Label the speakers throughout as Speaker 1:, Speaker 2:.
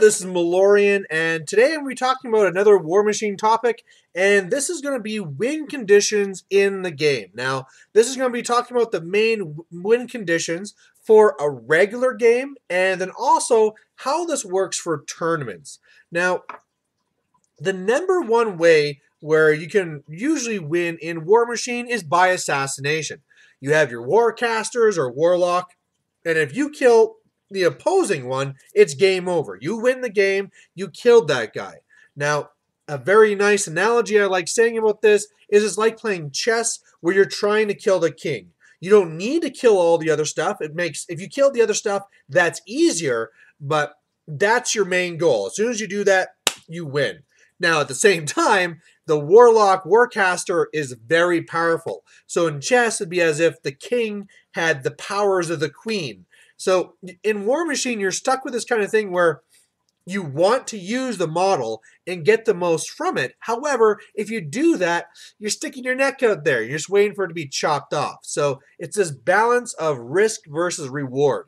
Speaker 1: this is Maloran, and today I'm going to be talking about another Warmachine topic, and this is going to be win conditions in the game. Now, this is going to be talking about the main win conditions for a regular game, and then also how this works for tournaments. Now, the number one way where you can usually win in Warmachine is by assassination. You have your Warcasters or Warlock, and if you kill the opposing one, it's game over. You win the game, you killed that guy. Now, a very nice analogy I like saying about this is it's like playing chess where you're trying to kill the king. You don't need to kill all the other stuff. If you kill the other stuff, that's easier, but that's your main goal. As soon as you do that, you win. Now, at the same time, the Warlock Warcaster is very powerful. So in chess, it'd be as if the king had the powers of the queen. So in Warmachine, you're stuck with this kind of thing where you want to use the model and get the most from it. However, if you do that, you're sticking your neck out there. You're just waiting for it to be chopped off. So it's this balance of risk versus reward.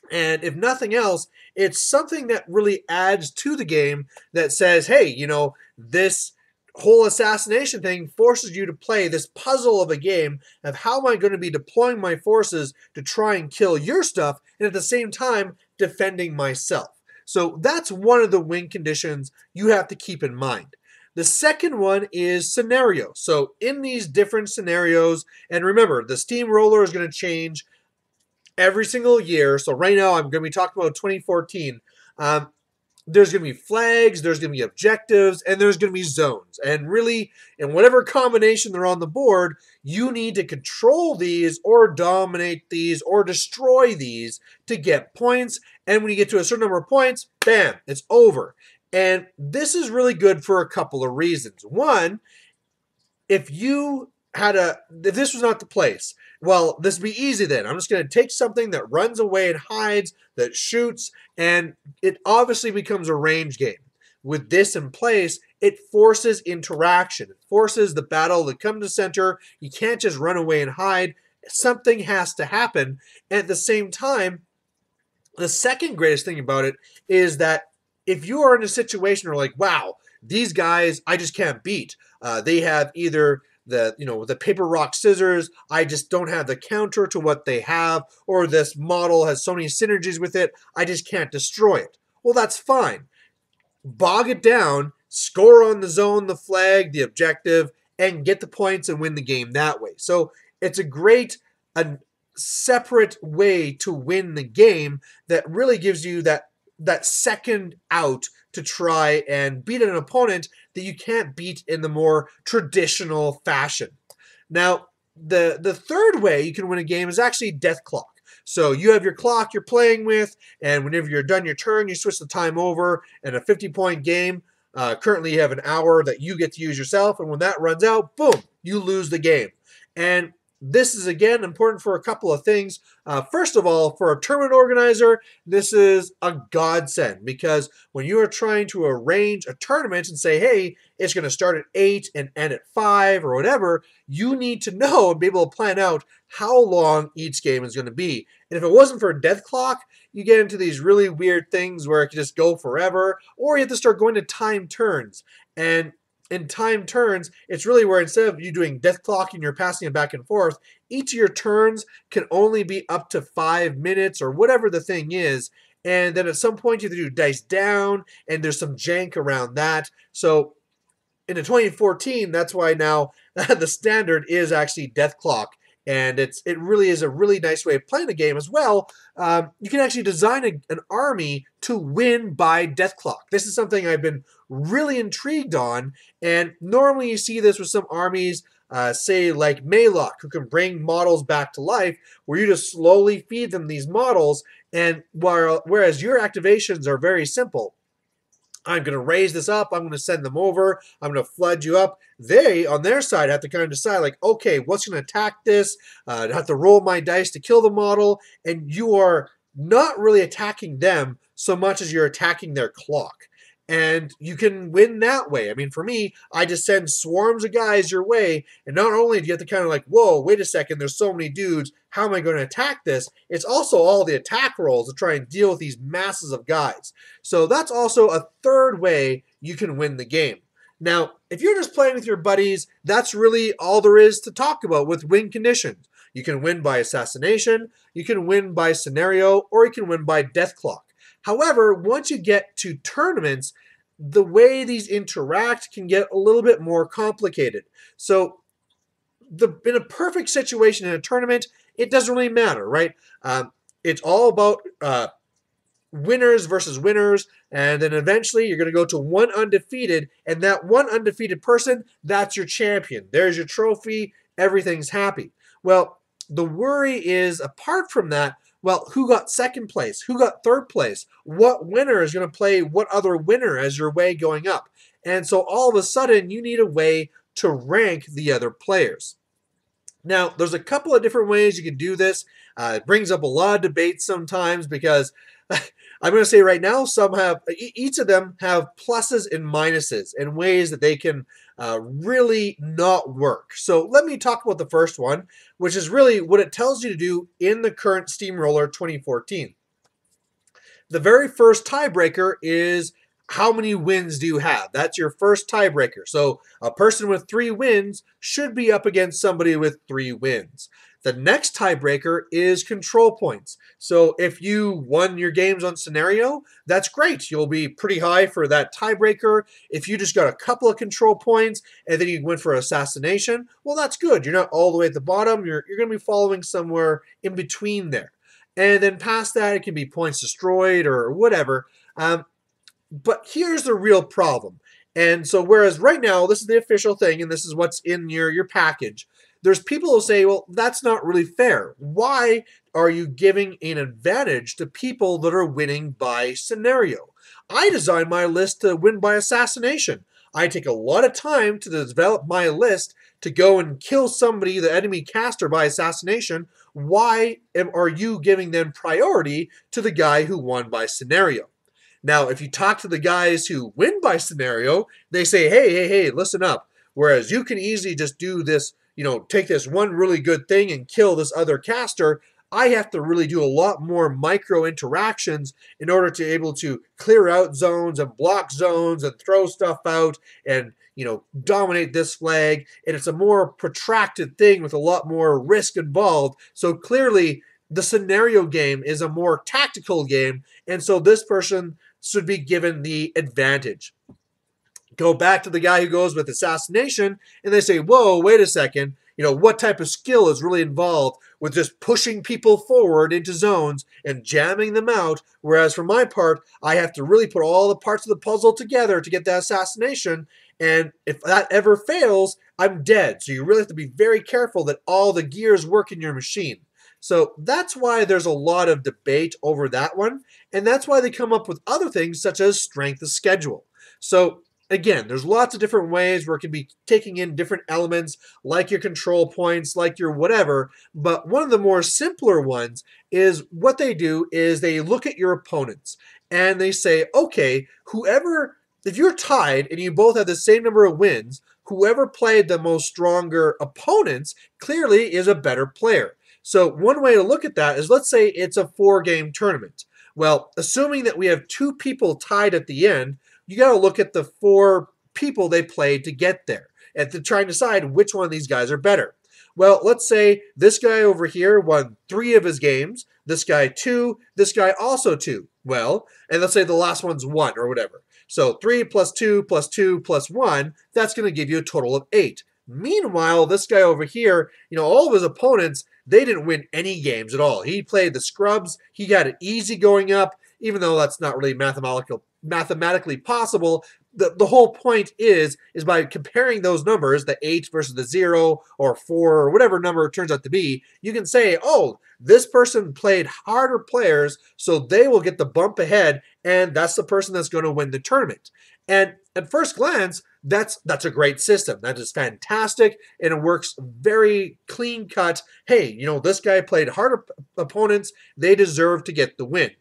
Speaker 1: And if nothing else, it's something that really adds to the game that says, hey, you know, this whole assassination thing forces you to play this puzzle of a game of how am I going to be deploying my forces to try and kill your stuff and at the same time defending myself. So that's one of the win conditions you have to keep in mind. The second one is scenario. So in these different scenarios, and remember, the steamroller is going to change every single year. So right now I'm going to be talking about 2014. There's going to be flags, there's going to be objectives, and there's going to be zones. And really, in whatever combination they're on the board, you need to control these or dominate these or destroy these to get points. And when you get to a certain number of points, bam, it's over. And this is really good for a couple of reasons. One, if this was not the place, well, this would be easy then. I'm just going to take something that runs away and hides, that shoots, and it obviously becomes a range game. With this in place, it forces interaction. It forces the battle to come to center. You can't just run away and hide. Something has to happen. And at the same time, the second greatest thing about it is that if you are in a situation where like, wow, these guys I just can't beat. They have either the paper, rock, scissors, I just don't have the counter to what they have, or this model has so many synergies with it, I just can't destroy it. Well, that's fine. Bog it down, score on the zone, the flag, the objective, and get the points and win the game that way. So it's a great separate way to win the game that really gives you that second out to try and beat an opponent that you can't beat in the more traditional fashion. Now, the third way you can win a game is actually death clock. So you have your clock you're playing with, and whenever you're done your turn, you switch the time over, and a 50-point game, currently you have an hour that you get to use yourself, and when that runs out, boom, you lose the game. And this is, again, important for a couple of things. First of all, for a tournament organizer, this is a godsend because when you are trying to arrange a tournament and say, hey, it's going to start at 8 and end at 5 or whatever, you need to know and be able to plan out how long each game is going to be. And if it wasn't for a death clock, you get into these really weird things where it can just go forever, or you have to start going to time turns. And in time turns, it's really where instead of you doing death clock and you're passing it back and forth, each of your turns can only be up to 5 minutes or whatever the thing is. And then at some point you have to do dice down, and there's some jank around that. So in the 2014, that's why now the standard is actually death clock. And it really is a really nice way of playing the game as well. You can actually design an army to win by death clock. This is something I've been really intrigued on. And normally you see this with some armies, say like Maloran, who can bring models back to life, where you just slowly feed them these models. And whereas your activations are very simple. I'm going to raise this up. I'm going to send them over. I'm going to flood you up. They, on their side, have to kind of decide, like, okay, what's going to attack this? I have to roll my dice to kill the model. And you are not really attacking them so much as you're attacking their clock. And you can win that way. I mean, for me, I just send swarms of guys your way, and not only do you have to kind of like, whoa, wait a second, there's so many dudes, how am I going to attack this? It's also all the attack rolls to try and deal with these masses of guys. So that's also a third way you can win the game. Now, if you're just playing with your buddies, that's really all there is to talk about with win conditions. You can win by assassination, you can win by scenario, or you can win by death clock. However, once you get to tournaments, the way these interact can get a little bit more complicated. So, in a perfect situation in a tournament, it doesn't really matter, right? It's all about winners versus winners, and then eventually you're going to go to one undefeated, and that one undefeated person, that's your champion. There's your trophy, everything's happy. Well, the worry is, apart from that, well, who got second place? Who got third place? What winner is going to play what other winner as your way going up? And so all of a sudden, you need a way to rank the other players. Now, there's a couple of different ways you can do this. It brings up a lot of debates sometimes because I'm going to say right now, each of them have pluses and minuses and ways that they can really not work. So let me talk about the first one, which is really what it tells you to do in the current Steamroller 2014. The very first tiebreaker is how many wins do you have? That's your first tiebreaker. So a person with 3 wins should be up against somebody with 3 wins. The next tiebreaker is control points. So if you won your games on scenario, that's great. You'll be pretty high for that tiebreaker. If you just got a couple of control points and then you went for assassination, well, that's good. You're not all the way at the bottom. You're going to be following somewhere in between there. And then past that, it can be points destroyed or whatever. But here's the real problem. And so whereas right now, this is the official thing, and this is what's in your package, there's people who say, well, that's not really fair. Why are you giving an advantage to people that are winning by scenario? I designed my list to win by assassination. I take a lot of time to develop my list to go and kill somebody, the enemy caster, by assassination. Why are you giving them priority to the guy who won by scenario? Now, if you talk to the guys who win by scenario, they say, hey, listen up. Whereas you can easily just do this, take this one really good thing and kill this other caster. I have to really do a lot more micro interactions in order to be able to clear out zones and block zones and throw stuff out and, dominate this flag. And it's a more protracted thing with a lot more risk involved. So clearly, the scenario game is a more tactical game. And so this person should be given the advantage. Go back to the guy who goes with assassination, and they say, whoa, wait a second. What type of skill is really involved with just pushing people forward into zones and jamming them out? Whereas for my part, I have to really put all the parts of the puzzle together to get that assassination. And if that ever fails, I'm dead. So you really have to be very careful that all the gears work in your machine. So that's why there's a lot of debate over that one. And that's why they come up with other things such as strength of schedule. So again, there's lots of different ways where it can be taking in different elements like your control points, like your whatever. But one of the more simpler ones is what they do is they look at your opponents and they say, okay, if you're tied and you both have the same number of wins, whoever played the most stronger opponents clearly is a better player. So one way to look at that is, let's say it's a 4-game tournament. Well, assuming that we have 2 people tied at the end, you got to look at the 4 people they played to get there and to try and decide which one of these guys are better. Well, let's say this guy over here won 3 of his games, this guy 2, this guy also 2. Well, and let's say the last one's 1 or whatever. So 3 plus 2 plus 2 plus 1, that's going to give you a total of 8. Meanwhile, this guy over here, all of his opponents, they didn't win any games at all. He played the scrubs. He got it easy going up, even though that's not really mathematically possible. The whole point is by comparing those numbers, the 8 versus the 0 or 4 or whatever number it turns out to be, you can say, oh, this person played harder players, so they will get the bump ahead, and that's the person that's going to win the tournament. And at first glance, that's a great system. That is fantastic, and it works very clean cut. Hey, this guy played harder opponents. They deserve to get the win.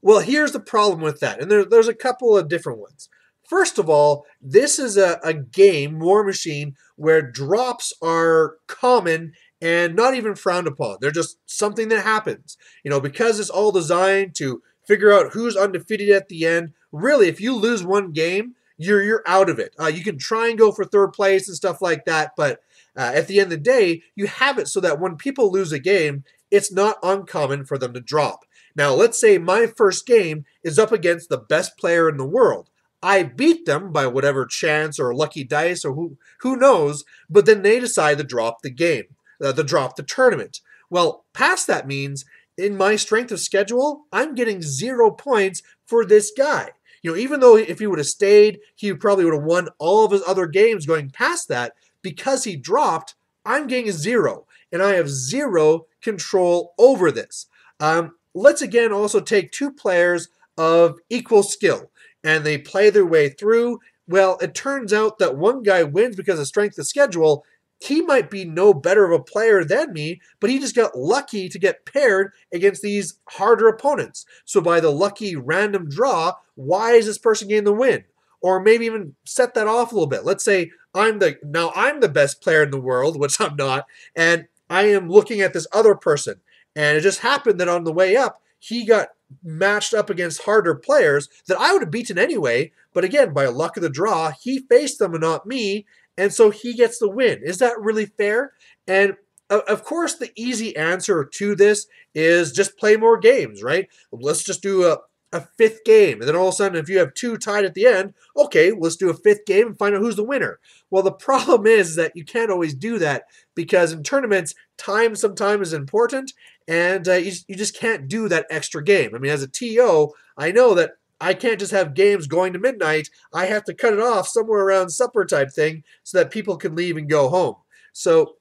Speaker 1: Well, here's the problem with that, and there's a couple of different ones. First of all, this is a game, Warmachine, where drops are common and not even frowned upon. They're just something that happens. Because it's all designed to figure out who's undefeated at the end. Really, if you lose one game, you're out of it. You can try and go for third place and stuff like that, but at the end of the day, you have it so that when people lose a game, it's not uncommon for them to drop. Now, let's say my first game is up against the best player in the world. I beat them by whatever chance or lucky dice or who knows, but then they decide to drop the game, to drop the tournament. Well, past that means in my strength of schedule, I'm getting 0 points for this guy. Even though if he would have stayed, he probably would have won all of his other games going past that, because he dropped, I'm getting a 0, and I have 0 control over this. Let's again also take 2 players of equal skill, and they play their way through. Well, it turns out that one guy wins because of strength of schedule. He might be no better of a player than me, but he just got lucky to get paired against these harder opponents. So by the lucky random draw, why is this person getting the win? Or maybe even set that off a little bit. Let's say I'm the best player in the world, which I'm not, and I am looking at this other person. And it just happened that on the way up, he got matched up against harder players that I would have beaten anyway. But again, by luck of the draw, he faced them and not me. And so he gets the win. Is that really fair? And of course, the easy answer to this is just play more games, right? Let's just do a 5th game. And then all of a sudden, if you have 2 tied at the end, okay, let's do a 5th game and find out who's the winner. Well, the problem is that you can't always do that, because in tournaments, time sometimes is important, and you just can't do that extra game. I mean, as a TO, I know that I can't just have games going to midnight. I have to cut it off somewhere around supper type thing so that people can leave and go home. So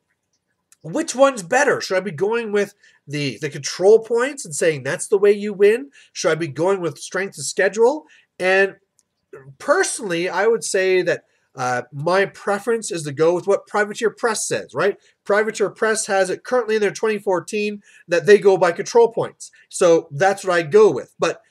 Speaker 1: which one's better? Should I be going with the control points and saying that's the way you win? Should I be going with strength of schedule? And personally, I would say that my preference is to go with what Privateer Press says, right? Privateer Press has it currently in their 2014 that they go by control points. So that's what I go with. But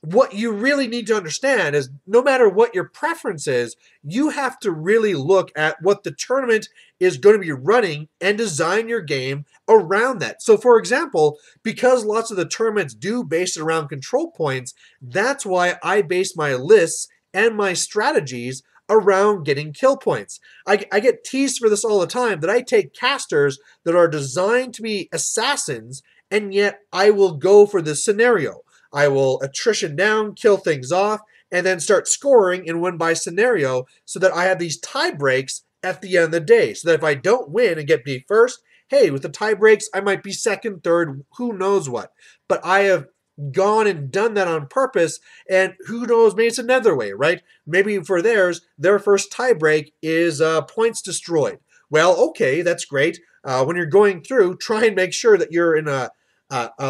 Speaker 1: what you really need to understand is no matter what your preference is, you have to really look at what the tournament is going to be running and design your game around that. So for example, because lots of the tournaments do base it around control points, that's why I base my lists and my strategies around getting kill points. I get teased for this all the time, that I take casters that are designed to be assassins, and yet I will go for this scenario. I will attrition down, kill things off, and then start scoring and win by scenario, so that I have these tie breaks at the end of the day. So that if I don't win and get me first, hey, with the tie breaks, I might be second, third, who knows what. But I have gone and done that on purpose, and who knows, maybe it's another way, right? Maybe for theirs, their first tie break is points destroyed. Well, okay, that's great. When you're going through, try and make sure that you're in a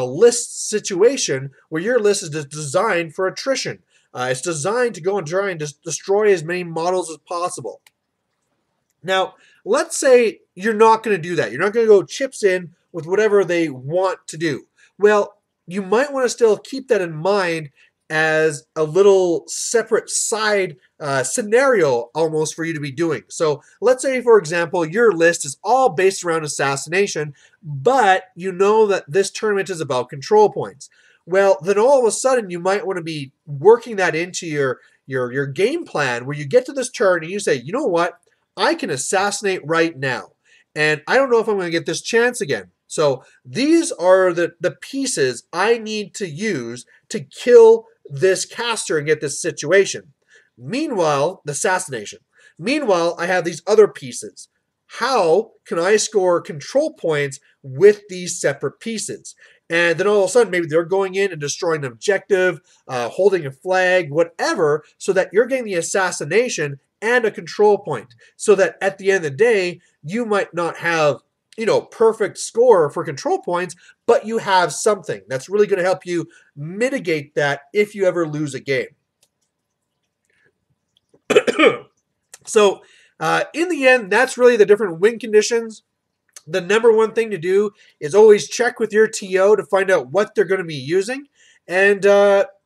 Speaker 1: list situation where your list is designed for attrition. It's designed to go and try and destroy as many models as possible. Now, let's say you're not going to do that. You're not going to go chips in with whatever they want to do. Well, you might want to still keep that in mind as a little separate side scenario almost for you to be doing. So let's say, for example, your list is all based around assassination, but you know that this tournament is about control points. Well, then all of a sudden you might want to be working that into your game plan, where you get to this turn and you say, you know what, I can assassinate right now, and I don't know if I'm going to get this chance again. So these are the pieces I need to use to kill this caster and get this situation. Meanwhile, the assassination. Meanwhile, I have these other pieces. How can I score control points with these separate pieces? And then all of a sudden, maybe they're going in and destroying an objective, holding a flag, whatever, so that you're getting the assassination and a control point. So that at the end of the day, you might not have, perfect score for control points, but you have something that's really going to help you mitigate that if you ever lose a game. So in the end, that's really the different win conditions. The number one thing to do is always check with your TO to find out what they're going to be using. And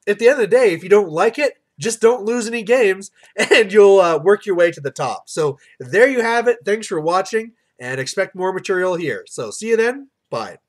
Speaker 1: at the end of the day, if you don't like it, just don't lose any games, and you'll work your way to the top. So there you have it. Thanks for watching, and expect more material here. So see you then. Bye.